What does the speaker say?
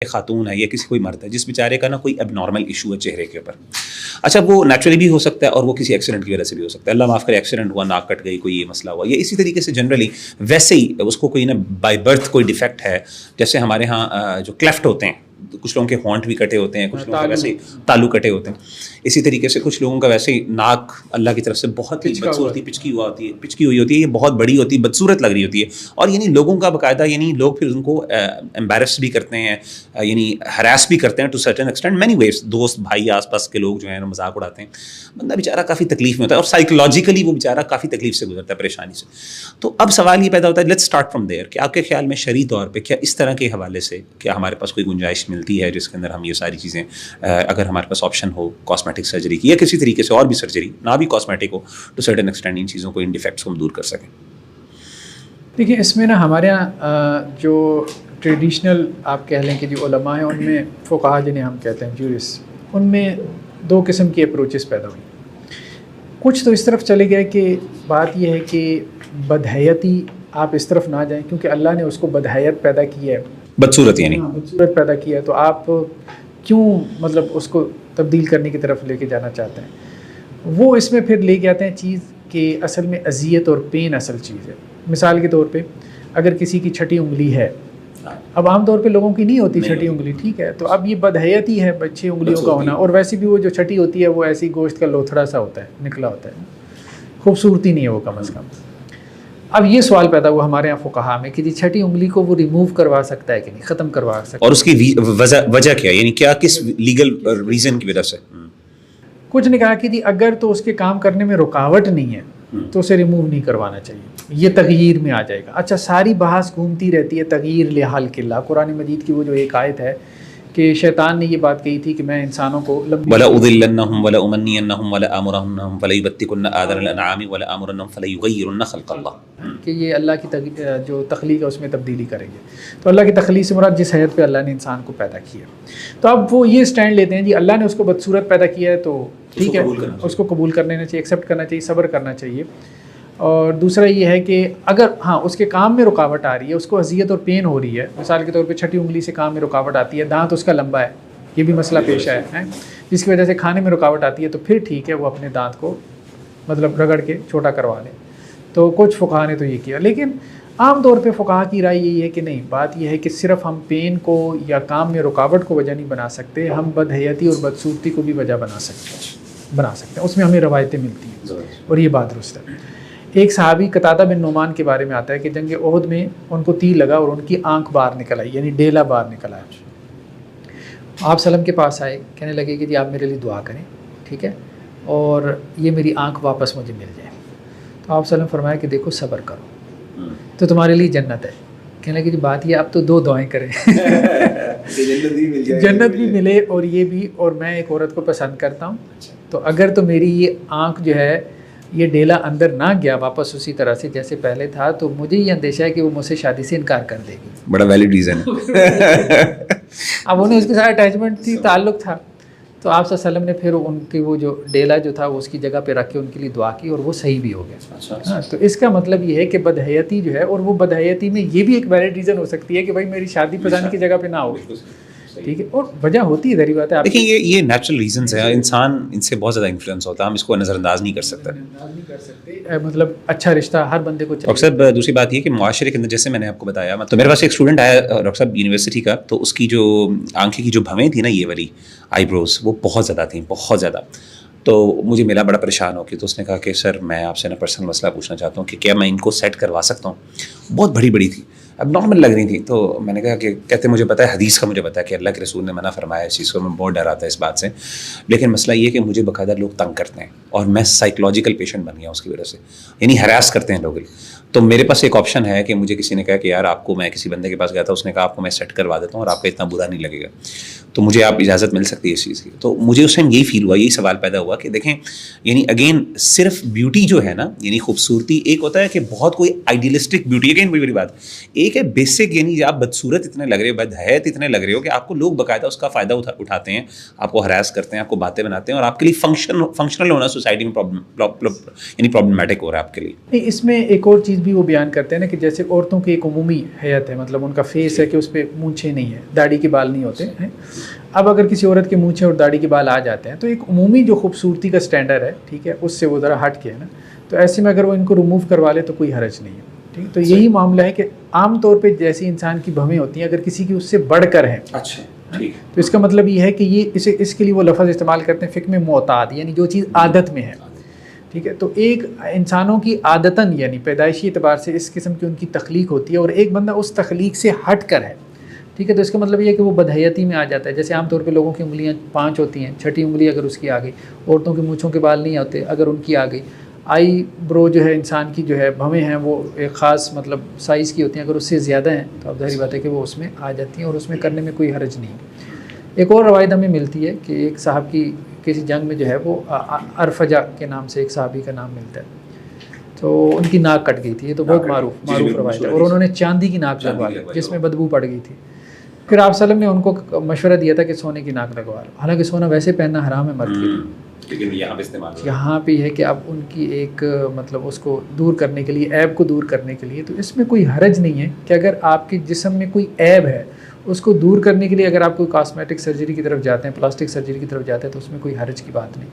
خاتون ہے یا کسی کوئی مرد ہے جس بیچارے کا نا کوئی اب نارمل ایشو ہے چہرے کے اوپر. اچھا وہ نیچرلی بھی ہو سکتا ہے اور وہ کسی ایکسیڈنٹ کی وجہ سے بھی ہو سکتا ہے, اللہ معاف کرے ایکسیڈنٹ ہوا, ناک کٹ گئی, کوئی یہ مسئلہ ہوا, یا اسی طریقے سے جنرلی ویسے ہی اس کو کوئی نا بائی برتھ کوئی ڈیفیکٹ ہے. جیسے ہمارے ہاں جو کلیفٹ ہوتے ہیں, کچھ لوگوں کے ہونٹ بھی کٹے ہوتے ہیں, کچھ لوگوں کے ویسے تالو کٹے ہوتے ہیں, اسی طریقے سے کچھ لوگوں کا ویسے ہی ناک اللہ کی طرف سے بہت ہی بدصورتی پچکی ہوئی ہوتی ہے, یہ بہت بڑی ہوتی ہے, بدصورت لگ رہی ہوتی ہے, اور یعنی لوگوں کا باقاعدہ یعنی لوگ پھر ان کو امبیرس بھی کرتے ہیں, یعنی ہراس بھی کرتے ہیں to certain extent many ways. دوست بھائی آس پاس کے لوگ جو ہیں مذاق اڑاتے ہیں, بندہ بیچارہ کافی تکلیف میں ہوتا ہے, اور سائیکولوجیکلی وہ بیچارہ کافی تکلیف سے گزرتا ہے, پریشانی سے. تو اب سوال یہ پیدا ہوتا ہے, لیٹس اسٹارٹ فرام دیئر, کہ آپ کے خیال میں شرعی طور پہ کیا اس طرح کے حوالے سے کیا ہمارے پاس کوئی گنجائش ملتی ہے جس کے اندر ہم یہ ساری چیزیں, اگر ہمارے پاس آپشن ہو کاسمیٹک سرجری کی یا کسی طریقے سے اور بھی سرجری نہ بھی کاسمیٹک ہو, ٹو سرٹن ایکسٹینٹ ان چیزوں کو, ان ڈیفیکٹس کو ہم دور کر سکیں؟ دیکھیے اس میں نا ہمارے یہاں جو ٹریڈیشنل آپ کہہ لیں کہ جو علماء ہیں ان میں فقہا جنہیں ہم کہتے ہیں جورس, ان میں دو قسم کی اپروچز پیدا ہوئی. کچھ تو اس طرف چلے گئے کہ بات یہ ہے کہ بدحیتی آپ اس طرف نہ جائیں, کیونکہ اللہ نے اس کو بدحیت پیدا کی ہے, بدصورت یعنی بدصورت پیدا کی ہے, تو آپ کیوں مطلب اس کو تبدیل کرنے کی طرف لے کے جانا چاہتے ہیں. وہ اس میں پھر لے کے آتے ہیں چیز کہ اصل میں اذیت اور پین اصل چیز ہے. مثال کے طور پہ اگر کسی کی چھٹی انگلی ہے, اب عام طور پہ لوگوں کی نہیں ہوتی چھٹی انگلی, ٹھیک ہے, تو اب یہ بدحیتی ہے 6 انگلیوں کا ہونا, اور ویسے بھی وہ جو چھٹی ہوتی ہے وہ ایسی گوشت کا لوتھڑا سا ہوتا ہے, نکلا ہوتا ہے, خوبصورتی نہیں ہے وہ کم از کم. اب یہ سوال پیدا ہوا ہمارے یہاں فقہا میں کہ جی چھٹی انگلی کو وہ ریموو کروا سکتا ہے کہ نہیں, ختم کروا سکتا ہے, اور اس کی وجہ کیا, یعنی کیا کس لیگل ریزن کی وجہ سے. کچھ نے کہا کہ جی اگر تو اس کے کام کرنے میں رکاوٹ نہیں ہے تو اسے ریموو نہیں کروانا چاہیے, یہ تغییر میں آ جائے گا. اچھا ساری بحث گھومتی رہتی ہے تغییر لحال قلہ. قرآن مجید کی وہ جو ایک آیت ہے کہ شیطان نے یہ بات کہی تھی کہ میں انسانوں کو وَلَأُضِلَّنَّهُمْ وَلَأُمَنِّيَنَّهُمْ وَلَآمُرَنَّهُمْ فَلَيُبَتِّكُنَّ آذَانَ الْأَنْعَامِ وَلَآمُرَنَّهُمْ فَلَيُغَيِّرُنَّ خَلْقَ اللَّهِ, کہ یہ اللہ کی جو تخلیق ہے اس میں تبدیلی کریں گے. تو اللہ کی تخلیق سے مراد جس حیت پہ اللہ نے انسان کو پیدا کیا. تو اب وہ یہ اسٹینڈ لیتے ہیں جی اللہ نے اس کو بدصورت پیدا کیا ہے تو ٹھیک ہے, اس کو قبول کرنا چاہیے, ایکسیپٹ کرنا چاہیے, صبر کرنا چاہیے. اور دوسرا یہ ہے کہ اگر ہاں اس کے کام میں رکاوٹ آ رہی ہے, اس کو اذیت اور پین ہو رہی ہے, مثال کے طور پہ چھٹی انگلی سے کام میں رکاوٹ آتی ہے, دانت اس کا لمبا ہے, یہ بھی مسئلہ پیش آیا ہے, جس کی وجہ سے کھانے میں رکاوٹ آتی ہے, تو پھر ٹھیک ہے وہ اپنے دانت کو مطلب رگڑ کے چھوٹا کروا لے. تو کچھ فقہا نے تو یہ کیا, لیکن عام طور پہ فقہا کی رائے یہی ہے کہ نہیں, بات یہ ہے کہ صرف ہم پین کو یا کام میں رکاوٹ کو وجہ نہیں بنا سکتے, ہم بدحیتی اور بدصورتی کو بھی وجہ بنا سکتے ہیں. اس میں ہمیں روایتیں ملتی ہیں اور یہ بات درست ہے. ایک صحابی قتادہ بن نعمان کے بارے میں آتا ہے کہ جنگ احد میں ان کو تیر لگا اور ان کی آنکھ باہر نکل آئی, یعنی ڈیلا باہر نکل آیا. آپ سلم کے پاس آئے, کہنے لگے کہ جی آپ میرے لیے دعا کریں, ٹھیک ہے, اور یہ میری آنکھ واپس مجھے مل جائے. تو آپ سلم فرمایا کہ دیکھو صبر کرو تو تمہارے لیے جنت ہے. کہنے لگے کہ بات یہ آپ تو 2 دعائیں کریں جنت بھی ملے اور یہ بھی, اور میں ایک عورت کو پسند کرتا ہوں, تو اگر تو میری یہ آنکھ جو ہے یہ ڈیلا اندر نہ گیا واپس اسی طرح سے جیسے پہلے تھا, تو مجھے یہ اندیشہ ہے کہ وہ مجھ سے شادی سے انکار کر دے گی. بڑا ویلڈ ریزن ہے. اب انہیں اس کے ساتھ اٹیچمنٹ تھی, تعلق تھا, تو آپ صلی اللہ علیہ وسلم نے پھر ان کی وہ جو ڈیلا جو تھا وہ اس کی جگہ پہ رکھ کے ان کے لیے دعا کی اور وہ صحیح بھی ہو گیا. ہاں, تو اس کا مطلب یہ ہے کہ بدحیتی جو ہے, اور وہ بدحیتی میں یہ بھی ایک ویلڈ ریزن ہو سکتی ہے کہ بھائی میری شادی پسند کی جگہ پہ نہ ہو, ٹھیک ہے, اور وجہ ہوتی ہے ذری بات ہے. دیکھیں یہ نیچرل ریزنس ہے, انسان ان سے بہت زیادہ انفلوئنس ہوتا ہے, ہم اس کو نظر انداز نہیں کر سکتے. مطلب اچھا رشتہ ہر بندے کو ڈاکٹر صاحب دوسری بات یہ کہ معاشرے کے اندر جیسے میں نے آپ کو بتایا, تو میرے پاس ایک اسٹوڈنٹ آیا ڈاکٹر صاحب یونیورسٹی کا, تو اس کی جو آنکھیں کی جو بھویں تھیں نا, یہ والی آئی بروز, وہ بہت زیادہ تھیں, بہت زیادہ. تو مجھے ملا بڑا پریشان ہو کے, تو اس نے کہا کہ سر میں آپ سے نا پرسنل مسئلہ پوچھنا چاہتا ہوں کہ کیا میں ان کو سیٹ کروا سکتا ہوں. بہت بڑی بڑی تھی, اب نارمل لگ رہی تھی. تو میں نے کہا کہ کہتے مجھے پتہ ہے حدیث کا, مجھے پتہ ہے کہ اللہ کے رسول نے منع فرمایا اس چیز کو, میں بہت ڈر آتا ہے اس بات سے, لیکن مسئلہ یہ کہ مجھے باقاعدہ لوگ تنگ کرتے ہیں اور میں سائیکولوجیکل پیشنٹ بن گیا اس کی وجہ سے, یعنی ہراس کرتے ہیں لوگ. تو میرے پاس ایک آپشن ہے کہ مجھے کسی نے کہا کہ یار آپ کو, میں کسی بندے کے پاس گیا تھا, اس نے کہا آپ کو میں سیٹ کروا دیتا ہوں اور آپ کا اتنا برا نہیں لگے گا. تو مجھے آپ اجازت مل سکتی ہے اس چیز کی. تو مجھے اس ٹائم یہی فیل ہوا, یہی سوال پیدا ہوا کہ دیکھیں یعنی اگین صرف بیوٹی جو ہے نا, یعنی خوبصورتی ایک ہوتا ہے کہ بہت کوئی آئیڈیلسٹک بیوٹی, اگین بڑی بات, ایک ہے بیسک, یعنی آپ بدصورت اتنے لگ رہے ہو, بدحیت اتنے لگ رہے ہو کہ آپ کو لوگ باقاعدہ اس کا فائدہ اٹھاتے ہیں, آپ کو ہراس کرتے ہیں, آپ کو باتیں بناتے ہیں, اور آپ کے لیے فنکشنل ہونا سوسائٹی میں یعنی پرابلمٹک ہو رہا ہے آپ کے لیے. اس میں ایک اور چیز بھی وہ بیان کرتے ہیں نا کہ جیسے عورتوں کی ایک عمومی حیت ہے, مطلب ان کا فیس ہے کہ اس پہ مونچھیں نہیں ہے, داڑھی کے بال نہیں ہوتے ہیں. اب اگر کسی عورت کے مونچھیں اور داڑھی کے بال آ جاتے ہیں تو ایک عمومی جو خوبصورتی کا سٹینڈرڈ ہے, ٹھیک ہے, اس سے وہ ذرا ہٹ کے ہے نا, تو ایسے میں اگر وہ ان کو ریموو کروا لے تو کوئی حرج نہیں ہے. ٹھیک ہے, تو یہی معاملہ ہے کہ عام طور پہ جیسی انسان کی بھویں ہوتی ہیں, اگر کسی کی اس سے بڑھ کر ہیں, اچھا تو اس کا مطلب یہ ہے کہ یہ اس کے لیے وہ لفظ استعمال کرتے ہیں فقہ میں معتاد, یعنی جو چیز عادت میں ہے. ٹھیک ہے, تو ایک انسانوں کی عادتاً یعنی پیدائشی اعتبار سے اس قسم کی ان کی تخلیق ہوتی ہے, اور ایک بندہ اس تخلیق سے ہٹ کر ہے. ٹھیک ہے, تو اس کا مطلب یہ ہے کہ وہ بدحیتی میں آ جاتا ہے. جیسے عام طور پہ لوگوں کی انگلیاں 5 ہوتی ہیں, چھٹی انگلی اگر اس کی آ گئی, عورتوں کے مونچھوں کے بال نہیں ہوتے اگر ان کی آ گئی, آئی برو جو ہے انسان کی جو ہے بھویں ہیں وہ ایک خاص مطلب سائز کی ہوتی ہیں, اگر اس سے زیادہ ہیں تو اب ظاہری بات ہے کہ وہ اس میں آ جاتی ہیں, اور اس میں کرنے میں کوئی حرج نہیں. ایک اور روایت ہمیں ملتی ہے کہ ایک صاحب کی کسی جنگ میں جو ہے وہ ارفجا کے نام سے ایک صحابی کا نام ملتا ہے, تو ان کی ناک کٹ گئی تھی. یہ تو بہت معروف روایت ہے, اور انہوں نے چاندی کی ناک لگوا لی جس میں بدبو پڑ گئی تھی. پھر آپ صلی اللہ علیہ وسلم نے ان کو مشورہ دیا تھا کہ سونے کی ناک لگوا لو, حالانکہ سونا ویسے پہننا حرام ہے مرد کے لیے, لیکن یہاں پہ ہے کہ اب ان کی ایک مطلب اس کو دور کرنے کے لیے, عیب کو دور کرنے کے لیے, تو اس میں کوئی حرج نہیں ہے کہ اگر آپ کے جسم میں کوئی عیب ہے اس کو دور کرنے کے لیے اگر آپ کوئی کاسمیٹک سرجری کی طرف جاتے ہیں, پلاسٹک سرجری کی طرف جاتے ہیں, تو اس میں کوئی حرج کی بات نہیں.